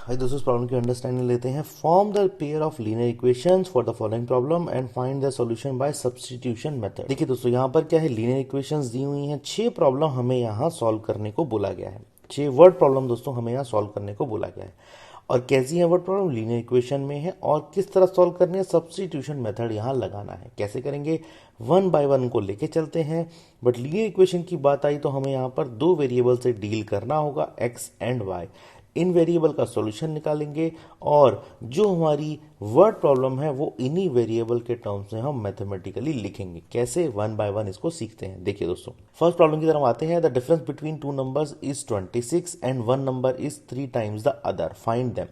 हाय दोस्तों, इस प्रॉब्लम की अंडरस्टैंडिंग लेते हैं। Form the pair of linear equations for the following problem and find the solution bye substitution method. देखिए दोस्तों, यहाँ पर क्या है, लीनियर इक्वेशंस दी हुई हैं। 6 प्रॉब्लम हमें यहाँ सॉल्व करने को बोला गया है। 6 वर्ड प्रॉब्लम दोस्तों हमें यहाँ सॉल्व करने को बोला गया है। और कैसी है वर्ड प्रॉब्लम? लीनियर इक्वेशन में है। और किस तरह सॉल्व करनी है? सब्स्टिट्यूशन मेथड यहाँ लगाना है। कैसे करेंगे? वन बाय वन को लेके चलते हैं। बट लीनियर इक्वेशन की बात आई तो हमें यहाँ पर 2 वेरिएबल से डील करना होगा, एक्स एंड वाई। इन वेरिएबल का सॉल्यूशन निकालेंगे और जो हमारी वर्ड प्रॉब्लम है वो इन्हीं वेरिएबल के टर्म्स में हम मैथमेटिकली लिखेंगे। कैसे? वन बाय वन इसको सीखते हैं। देखिए दोस्तों, फर्स्ट प्रॉब्लम की तरफ आते हैं। The difference between two numbers is 26 and one number is 3 times the other, find them.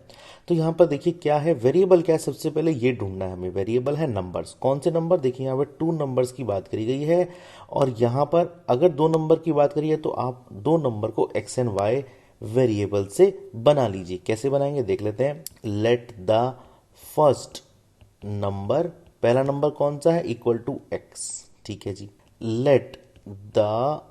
तो यहाँ पर देखिए क्या है, वेरिएबल क्या है, सबसे पहले ये ढूंढना है हमें। वेरिएबल है नंबर्स। कौन से नंबर? देखिए यहाँ पर 2 नंबर्स की बात करी गई है। और यहाँ पर अगर 2 नंबर की बात करिए तो आप 2 नंबर को एक्स एंड वाई वेरिएबल से बना लीजिए। कैसे बनाएंगे देख लेते हैं। लेट द फर्स्ट नंबर, पहला नंबर कौन सा है, इक्वल टू एक्स, ठीक है जी। लेट द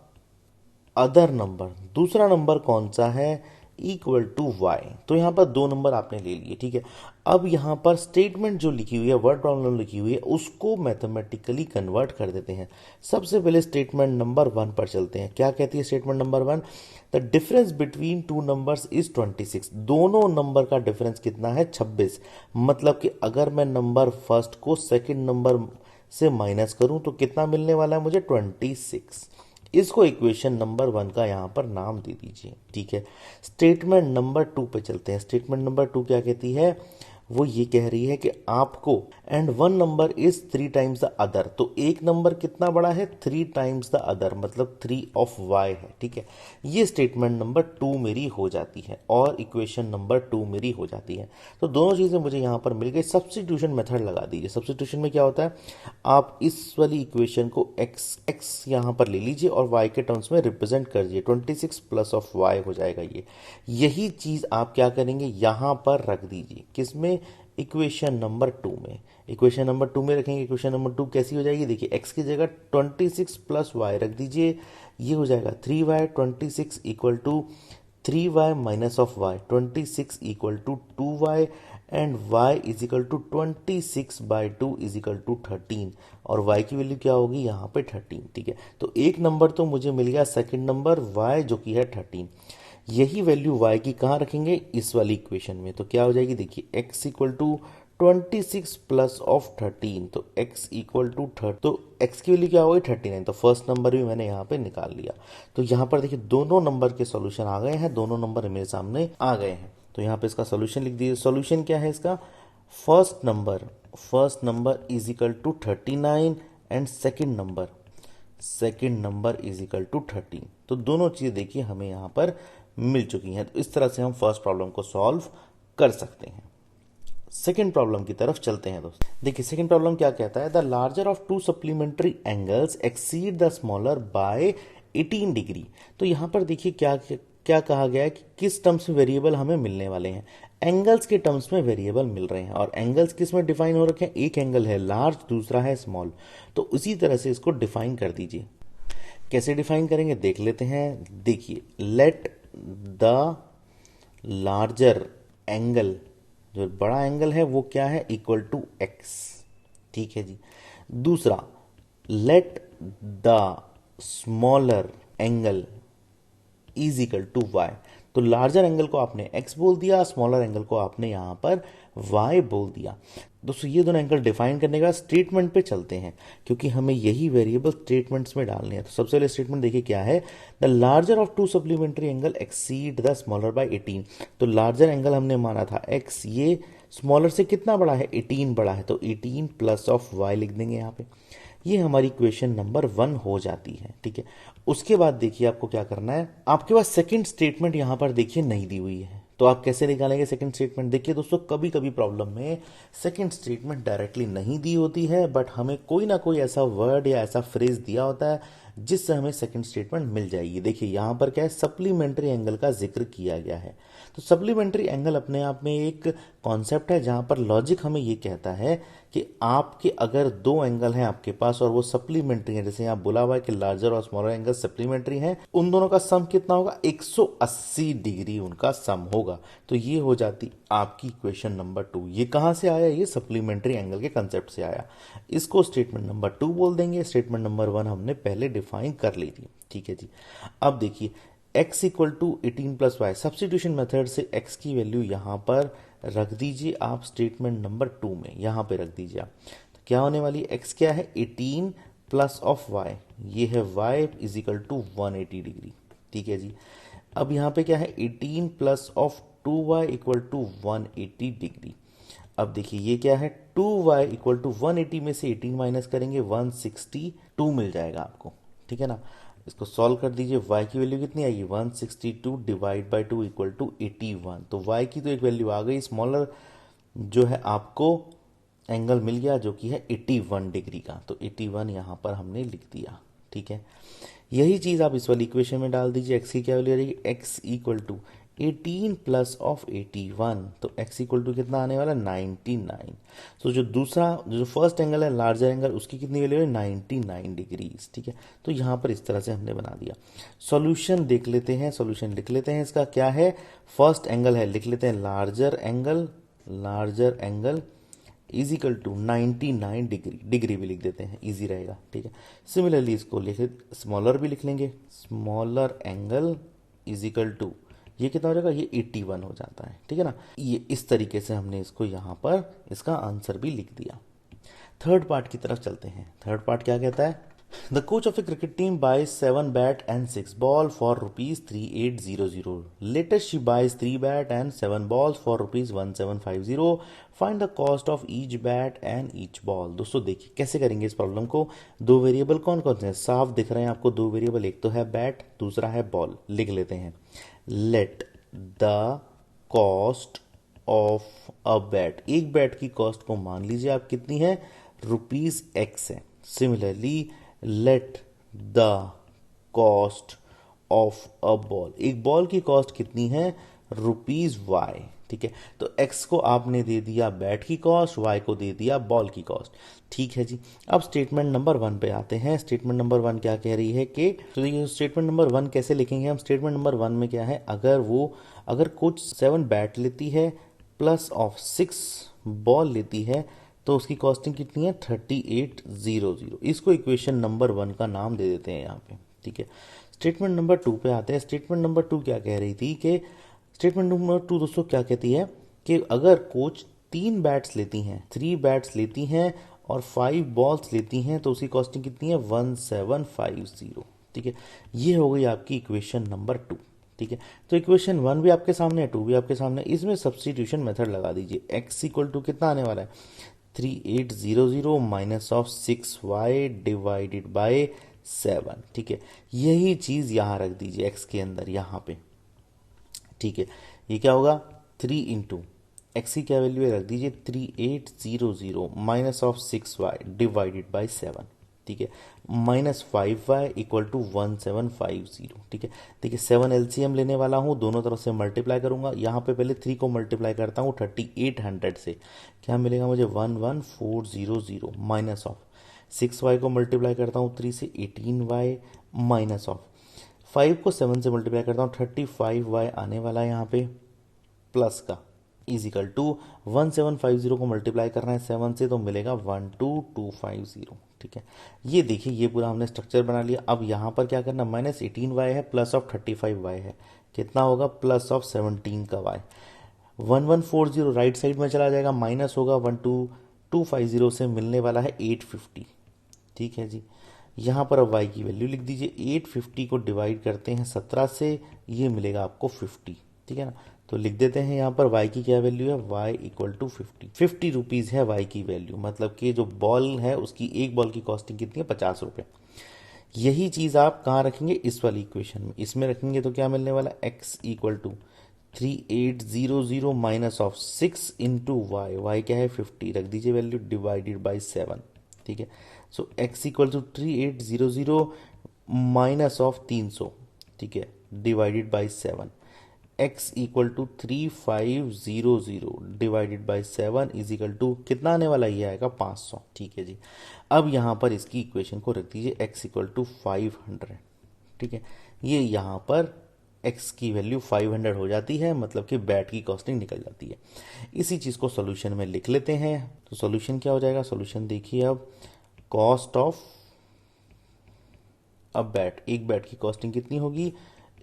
अदर नंबर, दूसरा नंबर कौन सा है, इक्वल टू वाई। तो यहां पर 2 नंबर आपने ले लिए, ठीक है। अब यहां पर स्टेटमेंट जो लिखी हुई है, वर्ड प्रॉब्लम लिखी हुई है, उसको मैथमेटिकली कन्वर्ट कर देते हैं। सबसे पहले स्टेटमेंट नंबर 1 पर चलते हैं। क्या कहती है statement number 1? The difference between two numbers is 26। दोनों नंबर का डिफरेंस कितना है? 26। मतलब कि अगर मैं नंबर फर्स्ट को सेकंड नंबर से माइनस करूं तो कितना मिलने वाला है मुझे? 26। इसको इक्वेशन नंबर 1 का यहां पर नाम दे दीजिए, ठीक है। स्टेटमेंट नंबर 2 पे चलते हैं। स्टेटमेंट नंबर 2 क्या कहती है? वो ये कह रही है कि आपको and one number is 3 times the other. तो एक नंबर कितना बड़ा है? 3 टाइम्स द अदर, मतलब 3 ऑफ वाई है, ठीक है। ये स्टेटमेंट नंबर 2 मेरी हो जाती है और इक्वेशन नंबर 2 मेरी हो जाती है। तो दोनों चीजें मुझे यहां पर मिल गई। सब्स्टिट्यूशन मेथड लगा दीजिए। सब्स्टिट्यूशन में क्या होता है, आप इस वाली इक्वेशन को एक्स यहां पर ले लीजिए और वाई के टर्म्स में रिप्रेजेंट कर दीजिए। 26 प्लस ऑफ वाई हो जाएगा ये। यही चीज आप क्या करेंगे, यहां पर रख दीजिए। किसमें? इक्वेशन नंबर 2 में। इक्वेशन नंबर 2 में रखेंगे। इक्वेशन नंबर 2 कैसी हो जाएगी? देखिए, एक्स की जगह 26 प्लस वाई रख दीजिए। ये हो जाएगा 3y। 26 equal to 3y minus of y, 26 equal to 2y and y is equal to 26 by 2 is equal to 13। और y की वैल्यू क्या होगी यहाँ पे? 13, ठीक है। तो एक नंबर तो मुझे मिल गया, सेकंड नंबर y जो कि है 13। यही वैल्यू y की कहाँ रखेंगे? इस वाली इक्वेशन में। तो क्या हो जाएगी? देखिए, x equal to 26 plus of 13, तो x इक्वल टू 30। तो x की वैल्यू क्या होगी? 39। तो फर्स्ट नंबर भी मैंने यहाँ पे निकाल लिया। तो यहाँ पर देखिए दोनों नंबर के सॉल्यूशन आ गए हैं। दोनों नंबर मेरे सामने आ गए हैं। तो यहाँ पे इसका सॉल्यूशन लिख दीजिए। सॉल्यूशन क्या है इसका? First number is equal to 39 and second number is equal to 13। तो दोनों चीजें देखिए हमें यहाँ पर मिल चुकी हैं। तो इस तरह से हम फर्स्ट प्रॉब्लम को सॉल्व कर सकते हैं। सेकेंड प्रॉब्लम की तरफ चलते हैं दोस्तों। देखिए सेकेंड प्रॉब्लम क्या कहता है, the larger of 2 supplementary angles exceed the smaller by 18 degree. तो यहां पर देखिए क्या क्या कहा गया है कि किस टर्म्स में वेरिएबल हमें मिलने वाले हैं। एंगल्स के टर्म्स में वेरिएबल मिल रहे हैं। और एंगल्स किस में डिफाइन हो रखे हैं? एक एंगल है लार्ज, दूसरा है स्मॉल। तो उसी तरह से इसको डिफाइन कर दीजिए। कैसे डिफाइन करेंगे देख लेते हैं। देखिए, लेट द लार्जर एंगल, जो बड़ा एंगल है वो क्या है? इक्वल टू एक्स, ठीक है जी। दूसरा, let the smaller angle is equal to y. तो लार्जर एंगल को आपने x बोल दिया, स्मॉलर एंगल को आपने यहां पर y बोल दिया। दोस्तों ये दोनों एंगल डिफाइन करने का स्टेटमेंट पे चलते हैं, क्योंकि हमें यही वेरिएबल स्टेटमेंट्स में डालने हैं। तो सबसे पहले स्टेटमेंट देखिए क्या है, the larger of 2 supplementary angle exceed the smaller by 18। तो लार्जर एंगल हमने माना था x, ये स्मॉलर से कितना बड़ा है? 18 बड़ा है। तो 18 प्लस ऑफ y लिख देंगे यहाँ पे। ये हमारी इक्वेशन नंबर 1 हो जाती है, ठीक है। उसके बाद देखिए आपको क्या करना है, आपके पास सेकंड स्टेटमेंट यहां पर देखिए नहीं दी हुई है। तो आप कैसे निकालेंगे सेकंड स्टेटमेंट? देखिए दोस्तों, कभी कभी प्रॉब्लम में सेकंड स्टेटमेंट डायरेक्टली नहीं दी होती है, बट हमें कोई ना कोई ऐसा वर्ड या ऐसा फ्रेज दिया होता है जिससे हमें सेकंड स्टेटमेंट मिल जाएगी। देखिए यहां पर क्या है, सप्लीमेंट्री एंगल का जिक्र किया गया है। तो सप्लीमेंट्री एंगल अपने आप में एक कॉन्सेप्ट है जहां पर लॉजिक हमें ये कहता है कि आपके अगर दो एंगल हैं आपके पास और वो सप्लीमेंट्री हैं, जैसे यहाँ बोला हुआ है कि लार्जर और स्मॉलर एंगल सप्लीमेंट्री हैं, उन दोनों का सम कितना होगा, 180 डिग्री उनका सम होगा। तो ये हो जाती आपकी इक्वेशन नंबर 2। ये कहां से आया, ये सप्लीमेंट्री एंगल के कंसेप्ट से आया। इसको स्टेटमेंट नंबर 2 बोल देंगे। स्टेटमेंट नंबर 1 हमने पहले डिफाइन कर ली थी, ठीक है जी। अब देखिए x equal to 18 plus y, substitution method से x की वैल्यू यहां पर रख दीजिए आप स्टेटमेंट नंबर 2 में, यहां पे रख दीजिए आप। तो क्या होने वाली है, x क्या है 18 प्लस ऑफ y, ये है y is equal to 180 degree, ठीक है जी। अब यहां पे क्या है 18 plus of 2y equal to 180 degree. अब देखिए ये क्या है 2y इक्वल टू 180 में से 18 माइनस करेंगे 162 मिल जाएगा आपको, ठीक है ना। इसको सॉल्व कर दीजिए, y की वैल्यू कितनी आएगी 162 डिवाइड बाई 2 इक्वल टू 81। तो y की तो एक वैल्यू आ गई, स्मॉलर जो है आपको एंगल मिल गया जो कि है 81 डिग्री का। तो 81 यहाँ पर हमने लिख दिया, ठीक है। यही चीज आप इस वाली इक्वेशन में डाल दीजिए, x की क्या वैल्यू रहेगी, x equal to 18 plus of 81, तो x इक्वल टू कितना आने वाला 99। तो जो दूसरा जो फर्स्ट एंगल है लार्जर एंगल, उसकी कितनी वैल्यू है 99 डिग्रीज, ठीक है। तो यहाँ पर इस तरह से हमने बना दिया। सॉल्यूशन देख लेते हैं, सॉल्यूशन लिख लेते हैं। इसका क्या है, फर्स्ट एंगल है, लिख लेते हैं larger angle is equal to 99 degree, degree भी लिख देते हैं, इजी रहेगा, ठीक है। सिमिलरली इसको लिखे स्मॉलर भी लिख लेंगे, smaller angle is equal to ये कितना हो जाएगा, ये 81 हो जाता है, ठीक है ना। ये इस तरीके से हमने इसको यहाँ पर इसका आंसर भी लिख दिया। थर्ड पार्ट की तरफ चलते हैं। थर्ड पार्ट क्या कहता है, the coach of a cricket team buys 7 bat and 6 ball for ₹3800। Later she buys 3 bat and 7 balls for ₹1750। Find the cost of each bat and each ball. दोस्तों देखिए कैसे करेंगे इस प्रॉब्लम को। दो वेरिएबल कौन कौन से हैं, साफ दिख रहे हैं आपको दो वेरिएबल, एक तो है बैट, दूसरा है बॉल। लिख लेते हैं, let the cost of a bat, एक बैट की कॉस्ट को मान लीजिए आप कितनी है, ₹x है। Similarly let the cost of a ball, एक बॉल की कॉस्ट कितनी है, ₹y, ठीक है। तो x को आपने दे दिया बैट की कॉस्ट, y को दे दिया बॉल की कॉस्ट, ठीक है जी। अब स्टेटमेंट नंबर 1 पे आते हैं। स्टेटमेंट नंबर 1 क्या कह रही है कि, तो देखिए स्टेटमेंट नंबर 1 कैसे लिखेंगे हम। स्टेटमेंट नंबर 1 में क्या है, अगर कोच 7 बैट लेती है प्लस ऑफ 6 बॉल लेती है तो उसकी कॉस्टिंग कितनी है 3800। इसको इक्वेशन नंबर 1 का नाम दे देते हैं यहाँ पे, ठीक है। स्टेटमेंट नंबर 2 पे आते हैं। स्टेटमेंट नंबर 2 क्या कह रही थी कि, स्टेटमेंट नंबर 2 दोस्तों क्या कहती है कि अगर कोच 3 बैट्स लेती हैं, 3 बैट्स लेती हैं और 5 बॉल्स लेती हैं तो उसकी कॉस्टिंग कितनी है 1750, ठीक है। ये हो गई आपकी इक्वेशन नंबर 2, ठीक है। तो इक्वेशन 1 भी आपके सामने है, 2 भी आपके सामने है। इसमें सब्स्टिट्यूशन मेथड लगा दीजिए। x इक्वल टू कितना आने वाला है 3800 minus of 6y divided by 7, ठीक है। यही चीज यहां रख दीजिए x के अंदर यहाँ पे, ठीक है। ये क्या होगा 3 इंटू एक्स की क्या वैल्यू है रख दीजिए 3800 minus of 6y divided by 7, ठीक है, माइनस 5y इक्वल टू 1750, ठीक है। देखिए 7 एलसीएम लेने वाला हूं, दोनों तरफ से मल्टीप्लाई करूंगा। यहां पे पहले 3 को मल्टीप्लाई करता हूं 3800 से, क्या मिलेगा मुझे 11400 माइनस ऑफ 6y को मल्टीप्लाई करता हूं 3 से 18y माइनस ऑफ 5 को 7 से मल्टीप्लाई करता हूं 35y आने वाला है यहाँ पे प्लस का इज इक्वल टू 1750 को मल्टीप्लाई करना है 7 से तो मिलेगा 12250, ठीक है। ये देखिए ये पूरा हमने स्ट्रक्चर बना लिया। अब यहाँ पर क्या करना, माइनस 18y है प्लस ऑफ 35y है, कितना होगा प्लस ऑफ 17 का y, 1140 राइट साइड में चला जाएगा, माइनस होगा 12250 से मिलने वाला है 850, ठीक है जी। यहाँ पर अब y की वैल्यू लिख दीजिए, 850 को डिवाइड करते हैं 17 से, ये मिलेगा आपको 50, ठीक है ना। तो लिख देते हैं यहाँ पर y की क्या वैल्यू है, y इक्वल टू 50 रुपीज है y की वैल्यू, मतलब कि जो बॉल है उसकी एक बॉल की कॉस्टिंग कितनी है 50 रुपये। यही चीज आप कहाँ रखेंगे, इस वाली इक्वेशन में, इसमें रखेंगे तो क्या मिलने वाला x equal to 3800 minus of 6 into y क्या है 50, रख दीजिए वैल्यू डिवाइडेड बाई 7, ठीक है। So x equal to 3800 minus of 300, ठीक है, divided by 7, x equal to 3500 divided by 7 is equal to कितना आने वाला, ये आएगा 500। ठीक है जी। अब यहाँ पर इसकी इक्वेशन को रख दीजिए x इक्वल टू 500। ठीक है, ये यहाँ पर x की वैल्यू 500 हो जाती है, मतलब कि बैट की कॉस्टिंग निकल जाती है। इसी चीज़ को सोल्यूशन में लिख लेते हैं। तो सोल्यूशन क्या हो जाएगा, सोल्यूशन देखिए अब, कॉस्ट ऑफ अ बैट, एक बैट की कॉस्टिंग कितनी होगी,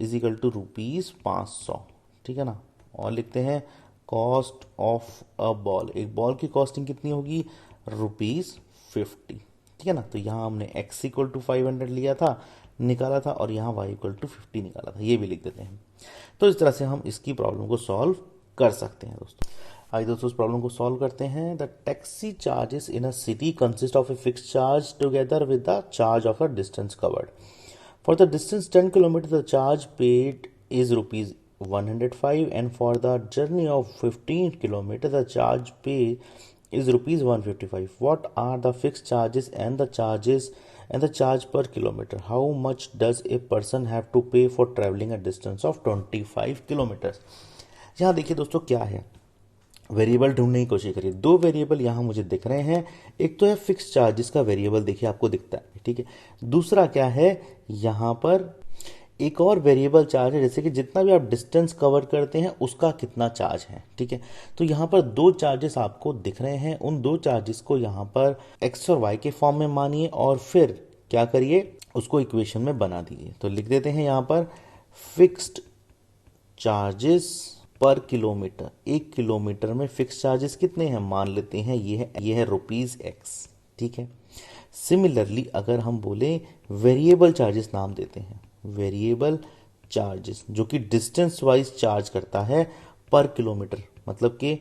इज इक्वल टू ₹500। ठीक है ना, और लिखते हैं कॉस्ट ऑफ अ बॉल, एक बॉल की कॉस्टिंग कितनी होगी, ₹50। ठीक है ना, तो यहाँ हमने x इक्वल टू 500 लिया था, निकाला था, और यहाँ y इक्वल टू 50 निकाला था, ये भी लिख देते हैं। तो इस तरह से हम इसकी प्रॉब्लम को सॉल्व कर सकते हैं दोस्तों। आइए दोस्तों इस प्रॉब्लम को सॉल्व करते हैं। The taxi charges in a city consist of a fixed charge together with the charge of a distance covered. For the distance 10 kilometers, the charge paid is ₹105, and for the journey of 15 kilometers, the charge paid is ₹155. What are the fixed charges and the charge per kilometer? How much does a person have to pay for traveling a distance of 25 kilometers? यहाँ देखिए दोस्तों क्या है, variable ढूंढने की कोशिश करिए। दो वेरिएबल यहाँ मुझे दिख रहे हैं, एक तो है फिक्स चार्ज जिसका वेरिएबल देखिए आपको दिखता है, ठीक है। दूसरा क्या है, यहाँ पर एक और वेरिएबल चार्ज है, जैसे कि जितना भी आप डिस्टेंस कवर करते हैं उसका कितना चार्ज है, ठीक है। तो यहाँ पर दो चार्जेस आपको दिख रहे हैं, उन दो चार्जेस को यहाँ पर एक्स और वाई के फॉर्म में मानिए और फिर क्या करिए, उसको इक्वेशन में बना दीजिए। तो लिख देते हैं यहाँ पर फिक्स्ड चार्जेस पर किलोमीटर, एक किलोमीटर में फिक्स चार्जेस कितने हैं, मान लेते हैं ये है ₹x। ठीक है। सिमिलरली अगर हम बोले वेरिएबल चार्जेस नाम देते हैं, वेरिएबल चार्जेस जो कि डिस्टेंस वाइज चार्ज करता है पर किलोमीटर, मतलब कि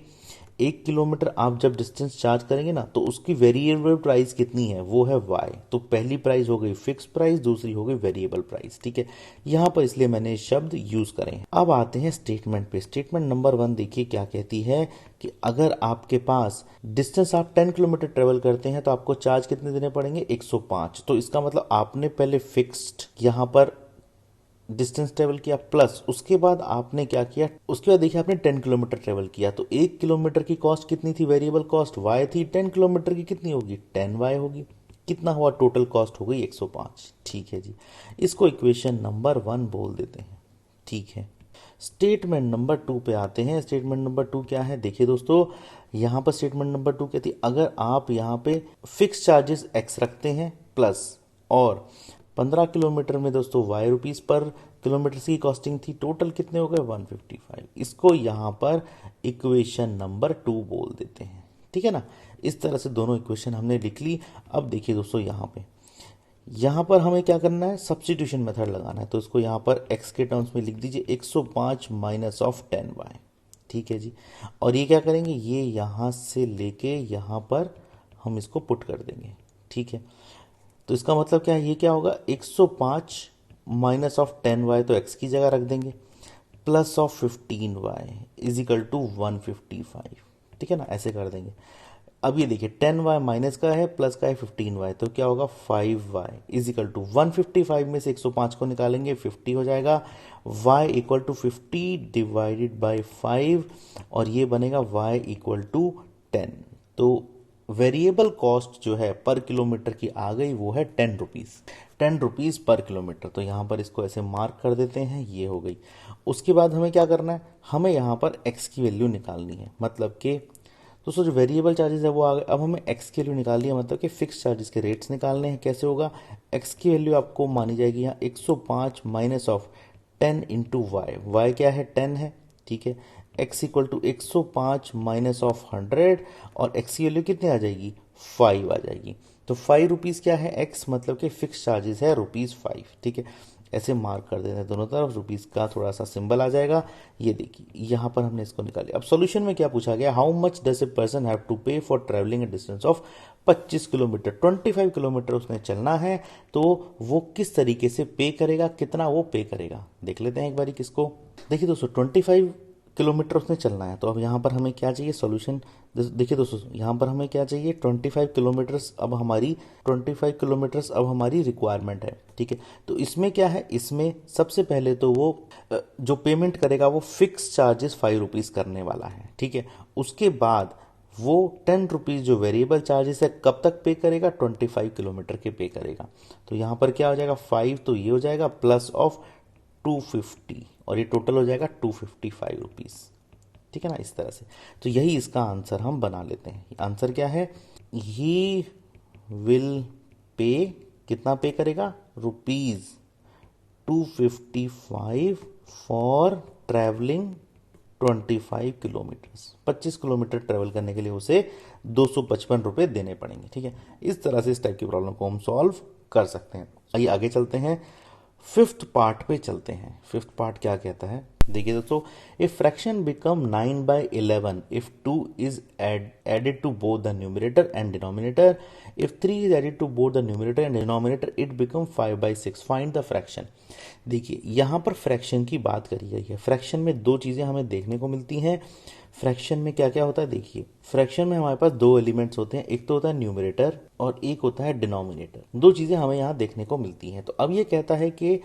1 किलोमीटर आप जब डिस्टेंस चार्ज करेंगे ना तो उसकी वेरिएबल प्राइस कितनी है, वो है y। तो पहली प्राइस हो गई फिक्स प्राइस, दूसरी हो गई वेरिएबल प्राइस। ठीक है, यहां पर इसलिए मैंने शब्द यूज करे हैं। अब आते हैं स्टेटमेंट पे। स्टेटमेंट नंबर 1 देखिए क्या कहती है कि अगर आपके पास डिस्टेंस आप 10 किलोमीटर ट्रेवल करते हैं तो आपको चार्ज कितने देने पड़ेंगे, 105। तो इसका मतलब आपने पहले फिक्स्ड यहां पर डिस्टेंस ट्रेवल किया, प्लस उसके बाद आपने क्या किया, उसके बाद देखिए आपने 10 किलोमीटर ट्रेवल किया, तो 1 किलोमीटर की कॉस्ट कितनी थी, वेरिएबल कॉस्ट y थी, 10 किलोमीटर की कितनी होगी, 10y होगी। कितना हुआ, टोटल कॉस्ट हो गई 105। ठीक है जी, इसको इक्वेशन नंबर 1 बोल देते हैं। ठीक है, स्टेटमेंट नंबर 2 पे आते हैं। स्टेटमेंट नंबर 2 क्या है, देखिए दोस्तों यहाँ पर स्टेटमेंट नंबर 2 कहती है अगर आप यहाँ पे फिक्स चार्जेस x रखते हैं प्लस और 15 किलोमीटर में दोस्तों y रुपीस पर किलोमीटर की कॉस्टिंग थी, टोटल कितने हो गए 155। इसको यहाँ पर इक्वेशन नंबर 2 बोल देते हैं। ठीक है ना, इस तरह से दोनों इक्वेशन हमने लिख ली। अब देखिए दोस्तों यहाँ पर हमें क्या करना है, सब्स्टिट्यूशन मेथड लगाना है। तो इसको यहाँ पर x के टर्म्स में लिख दीजिए 105 माइनस ऑफ 10y। ठीक है जी, और ये क्या करेंगे, ये यहाँ से लेके यहाँ पर हम इसको पुट कर देंगे। ठीक है, तो इसका मतलब क्या है, ये क्या होगा, 105 माइनस ऑफ 10y, तो x की जगह रख देंगे, plus of 15y is equal to 155। ठीक है ना, ऐसे कर देंगे। अब ये देखिए 10y माइनस का है, प्लस का है 15y, तो क्या होगा 5y इज इक्वल टू 155 में से 105 को निकालेंगे 50 हो जाएगा, y equal to 50 divided by 5, और ये बनेगा y इक्वल टू 10। तो वेरिएबल कॉस्ट जो है पर किलोमीटर की आ गई, वो है 10 रुपीज़, 10 रुपीज़ पर किलोमीटर। तो यहाँ पर इसको ऐसे मार्क कर देते हैं, ये हो गई। उसके बाद हमें क्या करना है, हमें यहाँ पर x की वैल्यू निकालनी है, मतलब कि दोस्तों जो वेरिएबल चार्जेस है वो आ गए। अब हमें x की वैल्यू निकालनी है, मतलब कि फिक्स चार्जेस के रेट्स निकालने हैं। कैसे होगा, x की वैल्यू आपको मानी जाएगी यहाँ 105 माइनस ऑफ 10 इंटू y क्या है, 10 है। ठीक है, x equal to 105 minus of 100, और x की वैल्यू कितनी आ जाएगी, 5 आ जाएगी। तो 5 रुपीज़ क्या है, x मतलब कि फिक्स चार्जेस है ₹5। ठीक है, ऐसे मार्क कर देना है दोनों तरफ, रुपीज़ का थोड़ा सा सिंबल आ जाएगा। ये देखिए यहाँ पर हमने इसको निकाला। अब सॉल्यूशन में क्या पूछा गया, how much does a person have to pay for travelling a distance of 25 kilometre, 25 kilometre उसने चलना है, तो वो किस तरीके से पे करेगा, कितना वो पे करेगा, देख लेते हैं एक बारी किसको। देखिए दोस्तों 25 किलोमीटर उसने चलना है। तो अब यहाँ पर हमें क्या चाहिए सॉल्यूशन, देखिए दोस्तों यहाँ पर हमें क्या चाहिए 25 किलोमीटर्स अब हमारी रिक्वायरमेंट है। ठीक है, तो इसमें क्या है, इसमें सबसे पहले तो वो जो पेमेंट करेगा वो फिक्स चार्जेस 5 रुपीज़ करने वाला है। ठीक है, उसके बाद वो 10 रुपीज़ जो वेरिएबल चार्जेस है कब तक पे करेगा, 25 किलोमीटर के पे करेगा। तो यहाँ पर क्या हो जाएगा 5, तो ये हो जाएगा प्लस ऑफ 250 और ये टोटल हो जाएगा 255 रुपीज़। ठीक है ना, इस तरह से। तो यही इसका आंसर हम बना लेते हैं। आंसर क्या है, ही विल पे, कितना पे करेगा, ₹255 for travelling 25 kilometres. 25 kilometre travel करने के लिए उसे 255 रुपये देने पड़ेंगे। ठीक है, इस तरह से इस टाइप की प्रॉब्लम को हम सॉल्व कर सकते हैं। आइए आगे चलते हैं, फिफ्थ पार्ट पे चलते हैं। फिफ्थ पार्ट क्या कहता है, देखिए दोस्तों, a fraction become 9/11 if 2 is added to both the numerator and denominator, if 3 is added to both the numerator and denominator it become 5/6, find the fraction. देखिए यहाँ पर फ्रैक्शन की बात करी गई है। फ्रैक्शन में दो चीजें हमें देखने को मिलती हैं। फ्रैक्शन में क्या क्या होता है, देखिए फ्रैक्शन में हमारे पास दो एलिमेंट्स होते हैं, एक तो होता है न्यूमरेटर और एक होता है डिनोमिनेटर। दो चीजें हमें यहाँ देखने को मिलती हैं। तो अब ये कहता है कि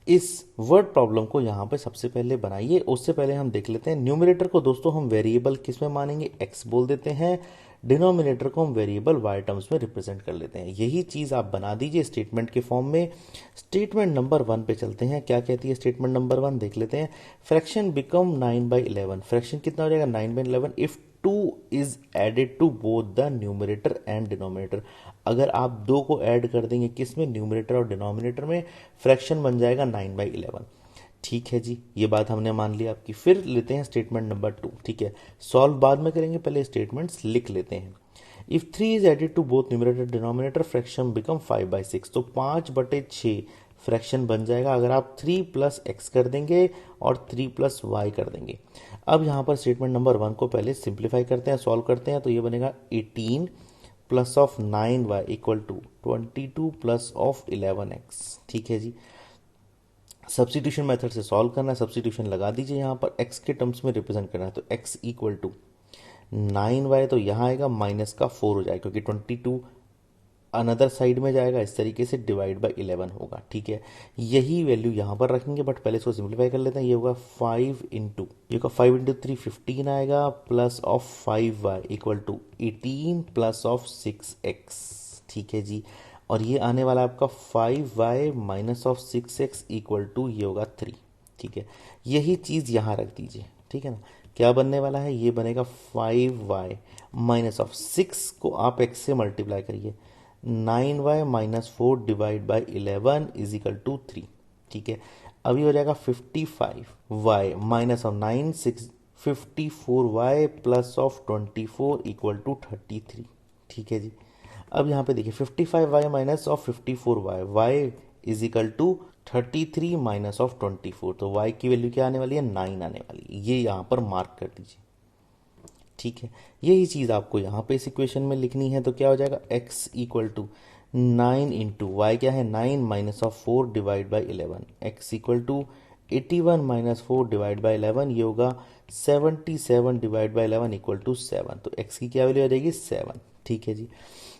इस वर्ड प्रॉब्लम को यहाँ पे सबसे पहले बनाइए। उससे पहले हम देख लेते हैं न्यूमरेटर को दोस्तों हम वेरिएबल किस में मानेंगे, एक्स बोल देते हैं। डिनोमिनेटर को हम वेरिएबल वाई टर्म्स में रिप्रेजेंट कर लेते हैं। यही चीज आप बना दीजिए स्टेटमेंट के फॉर्म में। स्टेटमेंट नंबर 1 पे चलते हैं, क्या कहती है स्टेटमेंट नंबर 1, देख लेते हैं। फ्रैक्शन बिकम 9/11, फ्रैक्शन कितना हो जाएगा 9/11 if 2 is added to both the numerator and denominator. अगर आप दो को ऐड कर देंगे किस में, न्यूमरेटर और डिनोमिनेटर में, फ्रैक्शन बन जाएगा 9/11। ठीक है जी, ये बात हमने मान ली आपकी। फिर लेते हैं स्टेटमेंट नंबर 2। ठीक है, सॉल्व बाद में करेंगे, पहले स्टेटमेंट्स लिख लेते हैं। If 3 is added to both numerator denominator fraction become 5/6, तो 5/6 फ्रैक्शन बन जाएगा अगर आप 3 प्लस एक्स कर देंगे और 3 प्लस वाई कर देंगे। अब यहाँ पर स्टेटमेंट नंबर 1 को पहले सिंप्लीफाई करते हैं, सॉल्व करते हैं। तो ये बनेगा 18 plus of 9y equal to 22 plus of 11x। ठीक है जी, सब्सटीट्यूशन मेथड से सॉल्व करना है, सब्सटीट्यूशन लगा दीजिए। यहाँ पर x के टर्म्स में रिप्रेजेंट करना है, तो x इक्वल टू 9y, तो यहाँ आएगा माइनस का 4 हो जाएगा क्योंकि 22 अनदर साइड में जाएगा, इस तरीके से डिवाइड बाय 11 होगा। ठीक है, यही वैल्यू यहाँ पर रखेंगे, बट पहले इसको सिंप्लीफाई कर लेते हैं। ये होगा 5 इंटू, ये होगा 5 इंटू 3 15 आएगा, plus of 5y equal to 18 plus of 6x। ठीक है जी, और ये आने वाला आपका 5y minus of 6x equal to ये होगा 3। ठीक है, यही चीज़ यहाँ रख दीजिए। ठीक है ना, क्या बनने वाला है, ये बनेगा 5y माइनस ऑफ 6 को आप x से मल्टीप्लाई करिए, 9y minus 4 divide by 11 is equal to 3। ठीक है, अभी हो जाएगा 55y minus of 9 6 54y plus of 24 equal to 33। ठीक है जी, अब यहाँ पे देखिए 55y minus of 54y, y is equal to 33 minus of 24, तो y की वैल्यू क्या आने वाली है 9 आने वाली है। ये यहाँ पर मार्क कर दीजिए। ठीक है, यही चीज़ आपको यहाँ पे इस इक्वेशन में लिखनी है। तो क्या हो जाएगा x equal to 9 into y क्या है 9 minus of 4 divide by 11, x equal to 81 minus 4 divide by 11, ये होगा 77 डिवाइड बाई 11 इक्वल टू 7। तो x की क्या वैल्यू आ जाएगी 7। ठीक है जी,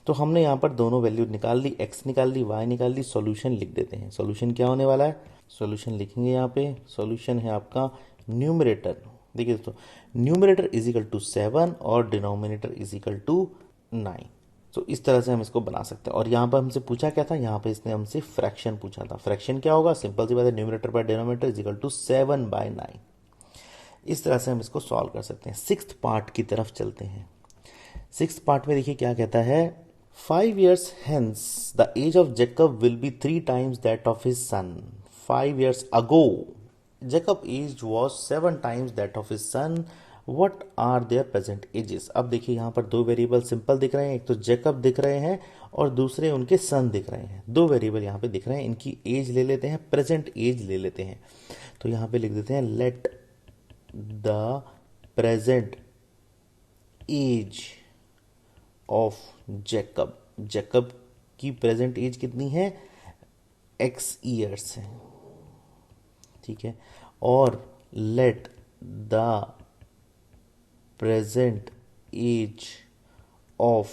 तो हमने यहाँ पर दोनों वैल्यू निकाल ली, x निकाल ली, y निकाल ली। सॉल्यूशन लिख देते हैं। सॉल्यूशन क्या होने वाला है, सॉल्यूशन लिखेंगे यहाँ पे। सॉल्यूशन है आपका न्यूमरेटर, देखिए दोस्तों, न्यूमरेटर इज इक्वल टू 7 और डिनोमिनेटर इज इक्वल टू 9। तो इस तरह से हम इसको बना सकते हैं। और यहाँ पर हमसे पूछा क्या था, यहाँ पे इसने हमसे फ्रैक्शन पूछा था। फ्रैक्शन क्या होगा, सिंपल सी बात है, numerator by denominator is equal to 7/9। इस तरह से हम इसको सॉल्व कर सकते हैं। सिक्स्थ पार्ट की तरफ चलते हैं। सिक्स्थ पार्ट में देखिए क्या कहता है, 5 years hence the age of Jacob will be 3 times that of his son. 5 years ago Jacob age was 7 times that of his son. What are their present ages? अब देखिए यहाँ पर दो वेरिएबल सिंपल दिख रहे हैं, एक तो जेकब दिख रहे हैं और दूसरे उनके सन दिख रहे हैं। दो वेरिएबल यहाँ पे दिख रहे हैं, इनकी एज ले लेते हैं, प्रेजेंट एज ले लेते हैं। तो यहाँ पे लिख देते हैं let the present age of Jacob. Jacob की प्रेजेंट एज कितनी है, x ईयर्स है। ठीक है, और let the present age of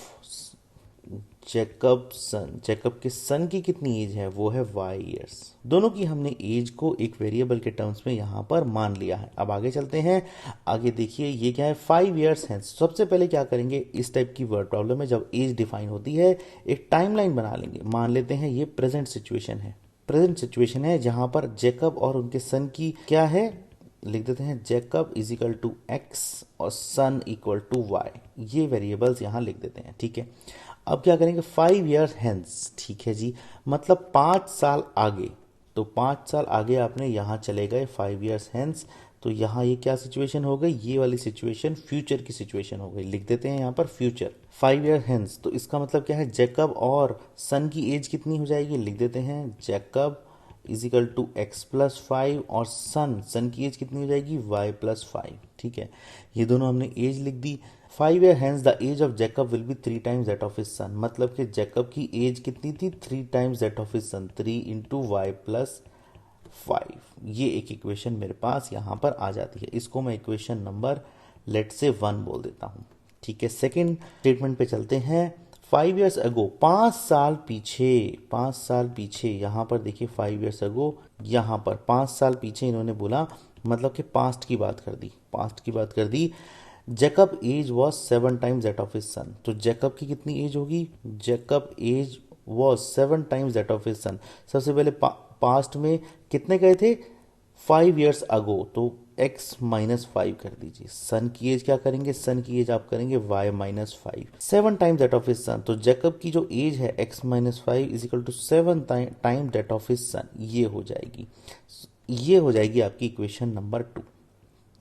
Jacob son, Jacob के सन की कितनी एज है, वो है y ईयर्स। दोनों की हमने एज को एक वेरिएबल के टर्म्स में यहाँ पर मान लिया है। अब आगे चलते हैं। आगे देखिए ये क्या है, 5 ईयर्स हैं। सबसे पहले क्या करेंगे, इस टाइप की वर्ड प्रॉब्लम में जब एज डिफाइन होती है एक टाइमलाइन बना लेंगे। मान लेते हैं ये प्रेजेंट सिचुएशन है, प्रेजेंट सिचुएशन है जहाँ पर जैकब और उनके सन की क्या है, लिख देते हैं Jacob is equal to x और सन इक्वल टू वाई। ये वेरिएबल्स यहाँ लिख देते हैं, ठीक है। अब क्या करेंगे, 5 ईयर्स हेंस, ठीक है जी, मतलब 5 साल आगे। तो 5 साल आगे आपने यहाँ चले गए 5 ईयर्स हेंस, तो यहाँ ये क्या सिचुएशन हो गई, ये वाली सिचुएशन फ्यूचर की सिचुएशन हो गई। लिख देते हैं यहाँ पर फ्यूचर 5 ईयर हेंस। तो इसका मतलब क्या है, जैकब और सन की एज कितनी हो जाएगी, लिख देते हैं Jacob is equal to x plus 5 और सन की एज कितनी हो जाएगी, वाई प्लस 5, ठीक है। ये दोनों हमने एज लिख दी। 5 year hence the age of Jacob will be 3 times that of his son, मतलब कि जैकब की एज कितनी थी, 3 times that of his son, 3 into y plus 5। ये एक इक्वेशन मेरे पास यहाँ पर आ जाती है। इसको मैं इक्वेशन नंबर लेट से 1 बोल देता हूँ, ठीक है। सेकेंड स्टेटमेंट पे चलते हैं। 5 ईयर्स अगो, 5 साल पीछे, 5 साल पीछे, यहाँ पर देखिए 5 ईयर्स अगो, यहाँ पर 5 साल पीछे इन्होंने बोला, मतलब कि पास्ट की बात कर दी, पास्ट की बात कर दी। Jacob age was 7 times that of his son, तो जैकब की कितनी एज होगी, Jacob age was 7 times that of his son. सबसे पहले पास्ट में कितने गए थे, 5 ईयर्स अगो, तो x माइनस 5 कर दीजिए। सन की एज क्या करेंगे, सन की एज आप करेंगे y minus 5, 7 times that of his son. तो जैकब की जो एज है x minus 5 is equal to 7 time that of his son, ये हो जाएगी, ये हो जाएगी आपकी इक्वेशन नंबर 2,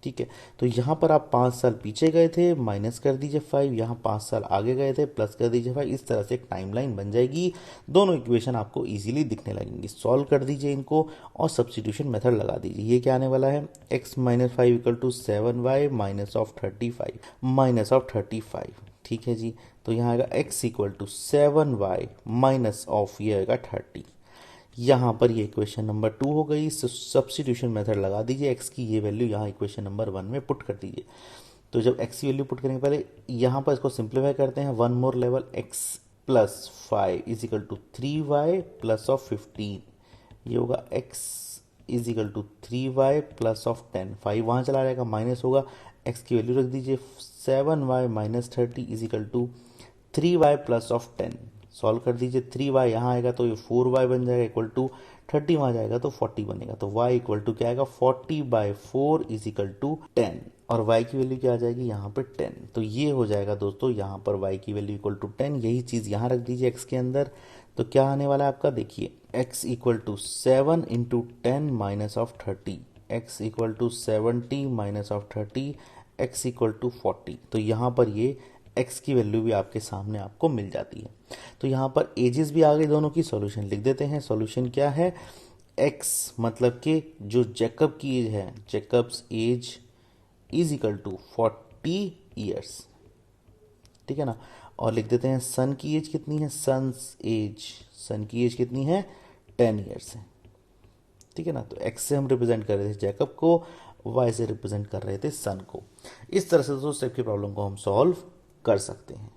ठीक है। तो यहाँ पर आप 5 साल पीछे गए थे, माइनस कर दीजिए 5, यहाँ 5 साल आगे गए थे, प्लस कर दीजिए 5। इस तरह से एक टाइमलाइन बन जाएगी। दोनों इक्वेशन आपको इजीली दिखने लगेंगी। सॉल्व कर दीजिए इनको और सब्स्टिट्यूशन मेथड लगा दीजिए। ये क्या आने वाला है, x minus 5 equal to 7y minus of 35, minus of 35, ठीक है जी। तो यहाँ आएगा x equal to 7y minus of ये आएगा 30। यहाँ पर ये इक्वेशन नंबर 2 हो गई। सब्स्टिट्यूशन मेथड लगा दीजिए, x की ये वैल्यू यहाँ इक्वेशन नंबर 1 में पुट कर दीजिए। तो जब x की वैल्यू पुट करने के पहले यहाँ पर इसको सिंप्लीफाई करते हैं, 1 more level, x plus 5 is equal to 3y plus of 15, ये होगा x is equal to 3y plus of 10, 5 वहाँ चला जाएगा, माइनस होगा, x की वैल्यू रख दीजिए 7y minus 30 is equal to 3y plus of 10। Solve कर दीजिए, 3y यहाँ आएगा तो ये 4y बन जाएगा इक्वल टू 30, वहाँ जाएगा तो 40 बनेगा। तो y इक्वल टू क्या आएगा, 40/4 इज इक्वल टू 10, और y की वैल्यू क्या आ जाएगी यहाँ पे 10। तो ये हो जाएगा दोस्तों, यहाँ पर y की वैल्यू इक्वल टू 10। यही चीज़ यहाँ रख दीजिए x के अंदर। तो क्या आने वाला है आपका, देखिए x equal to 7 into 10 minus of 30, x equal to 70 minus of 30, x equal to 40। तो यहाँ पर ये x की वैल्यू भी आपके सामने आपको मिल जाती है। तो यहाँ पर एजेस भी आ गई दोनों की। सॉल्यूशन लिख देते हैं। सॉल्यूशन क्या है, x मतलब कि जो जैकब की एज है, Jacob's age is equal to 40 years, ठीक है ना। और लिख देते हैं सन की एज कितनी है, सन की एज कितनी है, 10 ईयर्स है, ठीक है ना। तो x से हम रिप्रेजेंट कर रहे थे जैकब को, y से रिप्रेजेंट कर रहे थे सन को। इस तरह से दोस्तों स्टेप की प्रॉब्लम को हम सॉल्व कर सकते हैं।